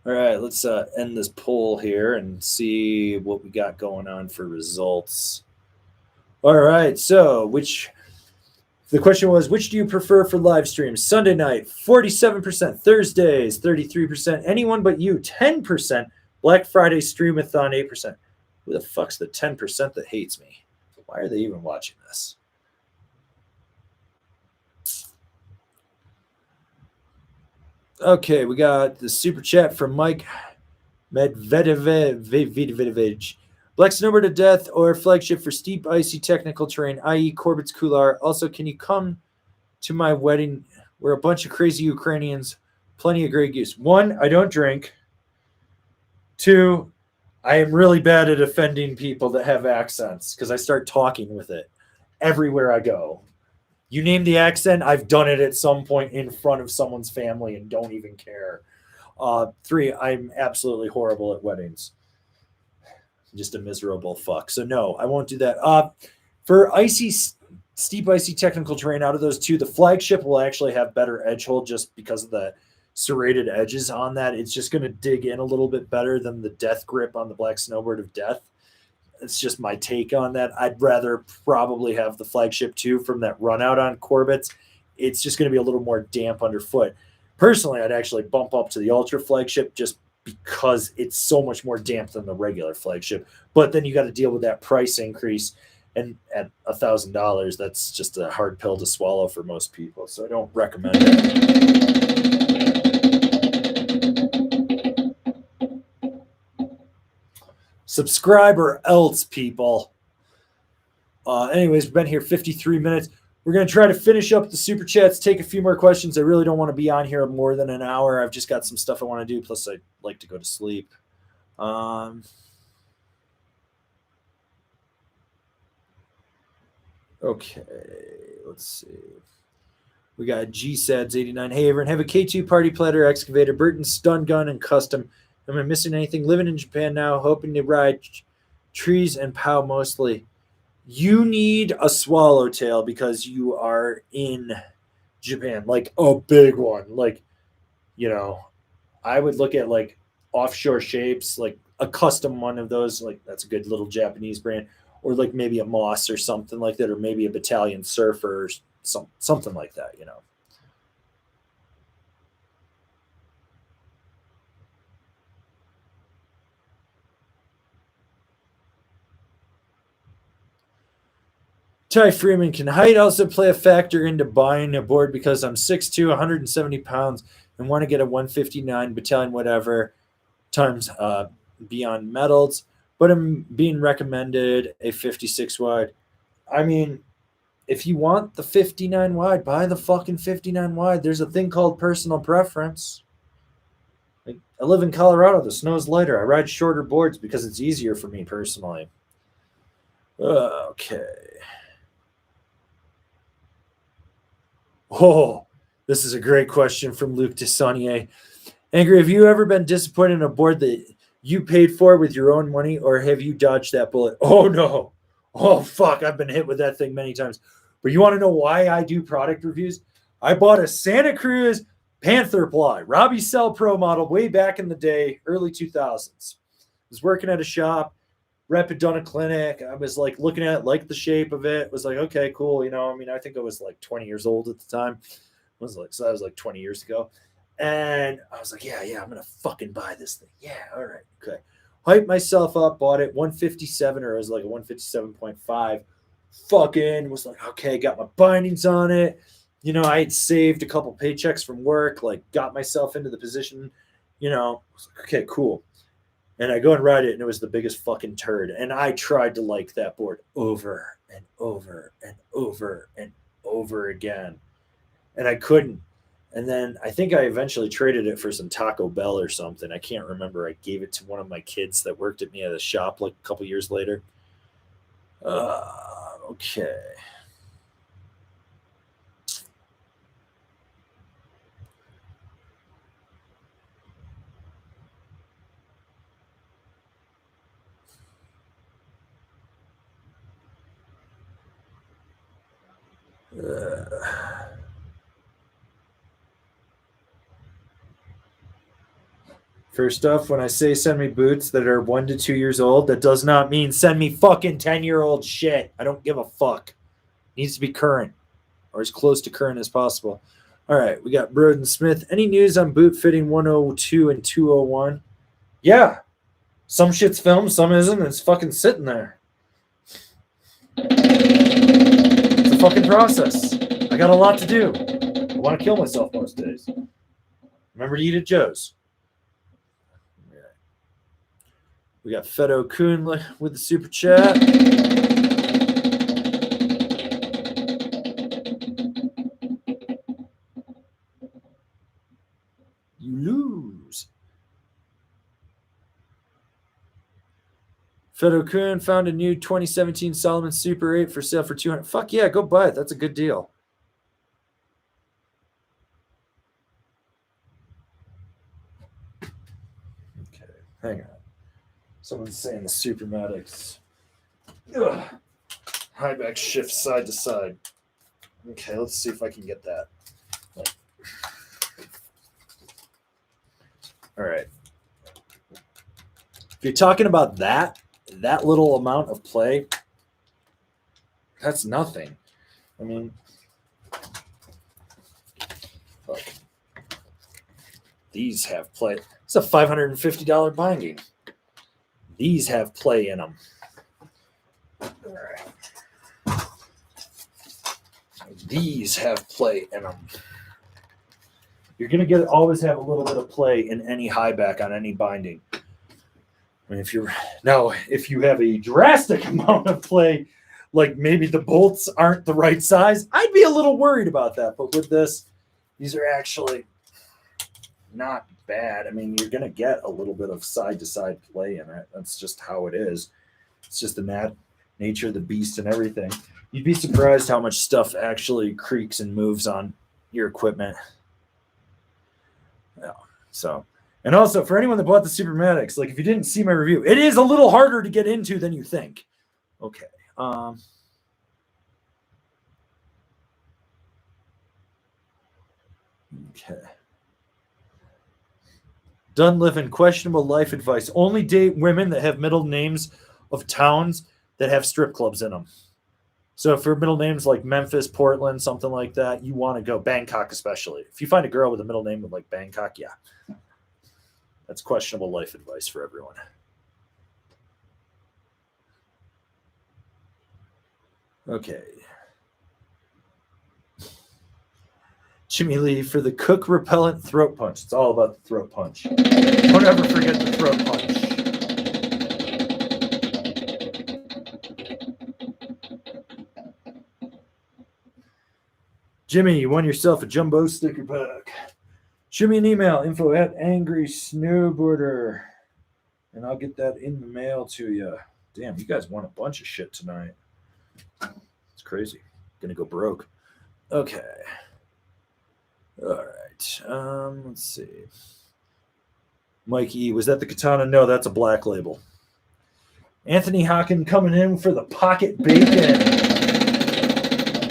All right, let's end this poll here and see what we got going on for results. All right, so the question was, which do you prefer for live streams? Sunday night, 47%. Thursdays, 33%. Anyone but you, 10%. Black Friday streamathon, 8%. Who the fuck's the 10% that hates me? Why are they even watching this? Okay, we got the super chat from Mike Medvedevich. Black Snowboard to death or Flagship for steep, icy, technical terrain, i.e. Corbett's Couloir. Also, can you come to my wedding? We're a bunch of crazy Ukrainians, plenty of Grey Goose. 1, I don't drink. 2, I am really bad at offending people that have accents because I start talking with it everywhere I go. You name the accent, I've done it at some point in front of someone's family and don't even care. 3, I'm absolutely horrible at weddings. Just a miserable fuck. So no, I won't do that. For steep, icy technical terrain, out of those 2, the Flagship will actually have better edge hold just because of the serrated edges on that. It's just going to dig in a little bit better than the Death Grip on the Black Snowboard of Death. It's just my take on that. I'd rather probably have the Flagship 2 from that run out on Corbett's. It's just going to be a little more damp underfoot. Personally, I'd actually bump up to the Ultra Flagship just because it's so much more damp than the regular Flagship. But then you got to deal with that price increase. And at $1,000, that's just a hard pill to swallow for most people. So I don't recommend it. Subscribe or else, people. Anyways, we've been here 53 minutes. We're going to try to finish up the super chats, take a few more questions. I really don't want to be on here more than an hour. I've just got some stuff I want to do. Plus, I'd like to go to sleep. Okay, let's see. We got GSADS89. Hey, Avran, have a K2 party platter, excavator, Burton stun gun, and custom. Am I missing anything? Living in Japan now, hoping to ride trees and POW mostly. You need a swallowtail because you are in Japan, like a big one. Like, you know, I would look at like offshore shapes, like a custom one of those. Like, that's a good little Japanese brand. Or like maybe a Moss or something like that, or maybe a Battalion Surfer or something like that, you know. Ty Freeman, can height also play a factor into buying a board because I'm 6'2", 170 pounds, and want to get a 159 Battalion whatever times beyond medals, but I'm being recommended a 56 wide. I mean, if you want the 59 wide, buy the fucking 59 wide. There's a thing called personal preference. Like, I live in Colorado. The snow's lighter. I ride shorter boards because it's easier for me personally. Okay. Oh, this is a great question from Luc Dessonnier. Angry, have you ever been disappointed in a board that you paid for with your own money, or have you dodged that bullet? Oh, no. Oh, fuck. I've been hit with that thing many times. But you want to know why I do product reviews? I bought a Santa Cruz Panther Ply, Robbie Cell Pro model way back in the day, early 2000s. I was working at a shop. Rep had done a clinic. I was like looking at it, liked the shape of it. Was like, okay, cool. You know, I mean, I think I was like 20 years old at the time. So that was like 20 years ago. And I was like, yeah, I'm going to fucking buy this thing. Yeah, all right, okay. Hyped myself up, bought it, 157, or it was like a 157.5. Fucking was like, okay, got my bindings on it. You know, I had saved a couple paychecks from work, like got myself into the position, you know, I was like, okay, cool. And I go and ride it, and it was the biggest fucking turd. And I tried to like that board over and over and over and over again. And I couldn't. And then I think I eventually traded it for some Taco Bell or something. I can't remember. I gave it to one of my kids that worked at me at a shop like a couple years later. Okay. First off, when I say send me boots that are 1 to 2 years old, that does not mean send me fucking 10-year-old shit. I don't give a fuck. It needs to be current, or as close to current as possible. All right, we got Broden Smith. Any news on boot fitting 102 and 201? Yeah. Some shit's filmed, some isn't, and it's fucking sitting there. It's a fucking process. I got a lot to do. I want to kill myself most days. Remember to eat at Joe's. We got Fedo Kuhn with the super chat. You lose. Fedo Kuhn found a new 2017 Solomon Super 8 for sale for $200. Fuck yeah, go buy it. That's a good deal. Okay, hang on. Someone's saying the Supermatics. High back shift side to side. Okay, let's see if I can get that. All right. If you're talking about that little amount of play, that's nothing. I mean, look. These have play. It's a $550 binding. These have play in them. All right. These have play in them. You're going to always have a little bit of play in any high back on any binding. I mean, if you have a drastic amount of play, like maybe the bolts aren't the right size, I'd be a little worried about that. But with this, these are actually not bad. I mean, you're going to get a little bit of side-to-side play in it. That's just how it is. It's just the nature of the beast and everything. You'd be surprised how much stuff actually creaks and moves on your equipment. Yeah. So, and also for anyone that bought the Supermatics, like if you didn't see my review, it is a little harder to get into than you think. Okay. Okay. Dunlevin, questionable life advice. Only date women that have middle names of towns that have strip clubs in them. So for middle names like Memphis, Portland, something like that, you want to go Bangkok especially. If you find a girl with a middle name with like Bangkok, yeah. That's questionable life advice for everyone. Okay. Jimmy Lee for the Cook repellent throat punch. It's all about the throat punch. Don't ever forget the throat punch. Jimmy, you won yourself a jumbo sticker pack. Shoot me an email, info@angrysnowboarder, and I'll get that in the mail to you. Damn, you guys won a bunch of shit tonight. It's crazy. Gonna go broke. Okay. All right. Let's see. Mike E, was that the katana? No, that's a black label. Anthony Hawken coming in for the pocket bacon.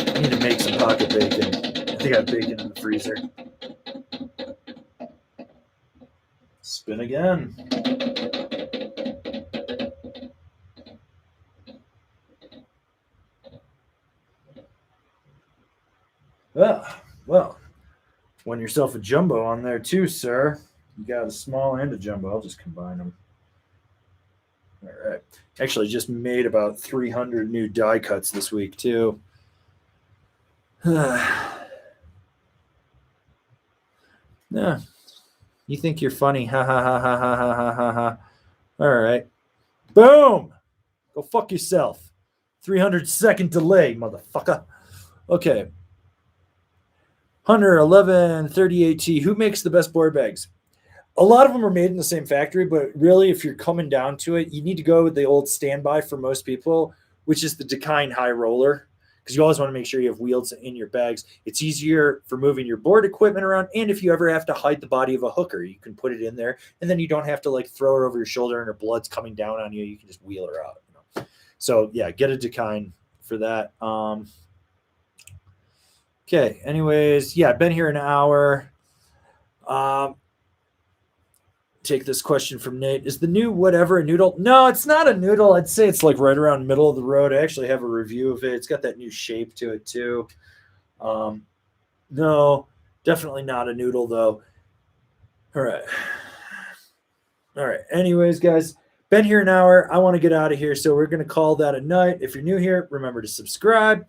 I need to make some pocket bacon. I think I have bacon in the freezer. Spin again. Well, won yourself a jumbo on there too, sir. You got a small and a jumbo. I'll just combine them. All right. Actually, just made about 300 new die cuts this week too. Yeah. You think you're funny. Ha ha ha ha ha ha ha ha ha. All right. Boom. Go fuck yourself. 300-second delay, motherfucker. Okay. Hunter 1138T. Who makes the best board bags? A lot of them are made in the same factory, but really, if you're coming down to it, you need to go with the old standby for most people, which is the Dakine High Roller, because you always want to make sure you have wheels in your bags. It's easier for moving your board equipment around, and if you ever have to hide the body of a hooker, you can put it in there, and then you don't have to like throw her over your shoulder and her blood's coming down on you. You can just wheel her out. You know? So yeah, get a Dakine for that. Okay. Anyways, yeah, been here an hour. Take this question from Nate. Is the new whatever a noodle? No, it's not a noodle. I'd say it's like right around middle of the road. I actually have a review of it. It's got that new shape to it too. No, definitely not a noodle though. All right. Anyways, guys, been here an hour. I want to get out of here, so we're going to call that a night. If you're new here, remember to subscribe.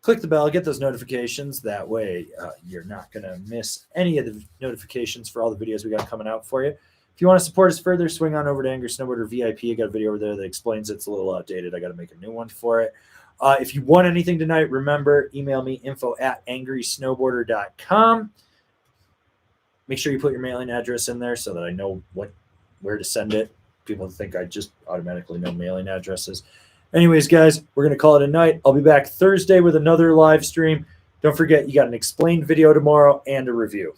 Click the bell, get those notifications. That way you're not going to miss any of the notifications for all the videos we got coming out for you. If you want to support us further, swing on over to Angry Snowboarder VIP. I got a video over there that explains it. It's a little outdated. I got to make a new one for it. If you want anything tonight, remember, email me, info@angrysnowboarder.com. Make sure you put your mailing address in there so that I know where to send it. People think I just automatically know mailing addresses. Anyways, guys, we're going to call it a night. I'll be back Thursday with another live stream. Don't forget, you got an explained video tomorrow and a review.